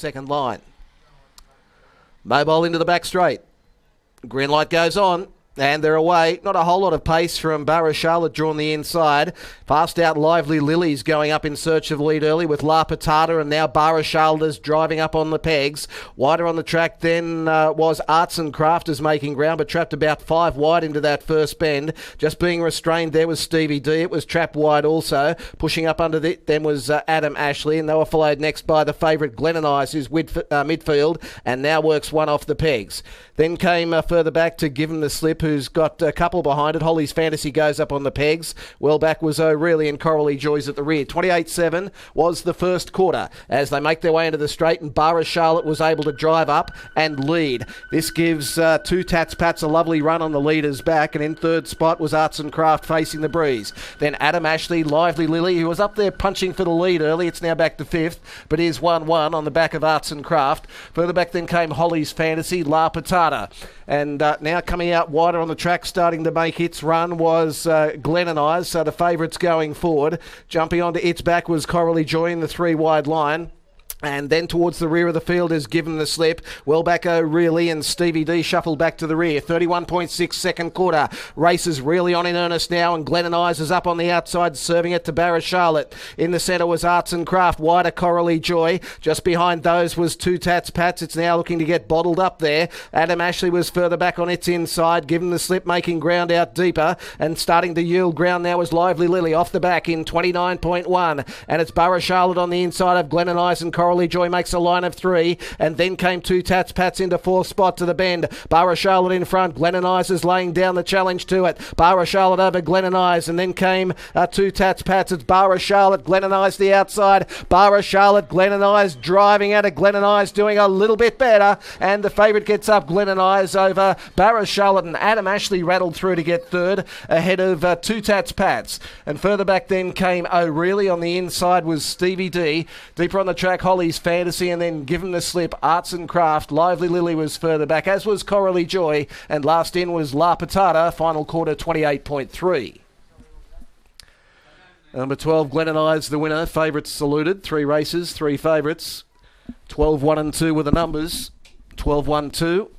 second line. Mobile into the back straight. Green light goes on. And they're away. Not a whole lot of pace from Barra Charlotte drawn the inside. Fast out Lively Lilies going up in search of lead early with La Patata, and now Barra Charlotte is driving up on the pegs. Wider on the track then was Arts and Crafters making ground, but trapped about 5 wide into that first bend. Just being restrained there was Stevie D. It was trapped wide also. Pushing up under it then was Adam Ashley, and they were followed next by the favourite Glennon Eyes, who's midfield and now works one off the pegs. Then came further back to Give Him the Slip, who's got a couple behind it. Holly's Fantasy goes up on the pegs. Well back was O'Reilly and Coralie Joy's at the rear. 28-7 was the first quarter as they make their way into the straight, and Barra Charlotte was able to drive up and lead. This gives Two Tats Pats a lovely run on the leader's back, and in third spot was Arts and Craft facing the breeze. Then Adam Ashley, Lively Lily, who was up there punching for the lead early. It's now back to 5th, but is 1-1 on the back of Arts and Craft. Further back then came Holly's Fantasy, La Patata. And now coming out wider on the track, starting to make its run, was Glennon Eyes, so the favourites going forward. Jumping onto its back was Coralie Joy in the 3 wide line. And then towards the rear of the field is Given the Slip. Well back O'Reilly and Stevie D shuffled back to the rear. 31.6 second quarter. Race is really on in earnest now, and Glennon Eyes is up on the outside, serving it to Barra Charlotte. In the centre was Arts and Craft. Wider Coralie Joy. Just behind those was Two Tats Pats. It's now looking to get bottled up there. Adam Ashley was further back on its inside. Given the Slip making ground out deeper, and starting to yield ground now was Lively Lily off the back in 29.1. And it's Barra Charlotte on the inside of Glennon Eyes, and Coralie Joy makes a line of 3, and then came Two Tats Pats into 4th spot to the bend. Barra Charlotte in front. Glennon Eyes is laying down the challenge to it. Barra Charlotte over Glennon Eyes, and then came Two Tats Pats. It's Barra Charlotte, Glennon Eyes the outside. Barra Charlotte, Glennon Eyes driving out of Glennon Eyes, doing a little bit better, and the favourite gets up Glennon Eyes over Barra Charlotte, and Adam Ashley rattled through to get 3rd ahead of Two Tats Pats. And further back then came O'Reilly. On the inside was Stevie D. Deeper on the track, Holly's Fantasy, and then Give Him the Slip, Arts and Craft. Lively Lily was further back, as was Coralie Joy, and last in was La Patata. Final quarter 28.3. Number 12, Glennon Eyes, the winner. Favourites saluted. 3 races, 3 favourites. 12, 1 and 2 were the numbers. 12, 1, 2.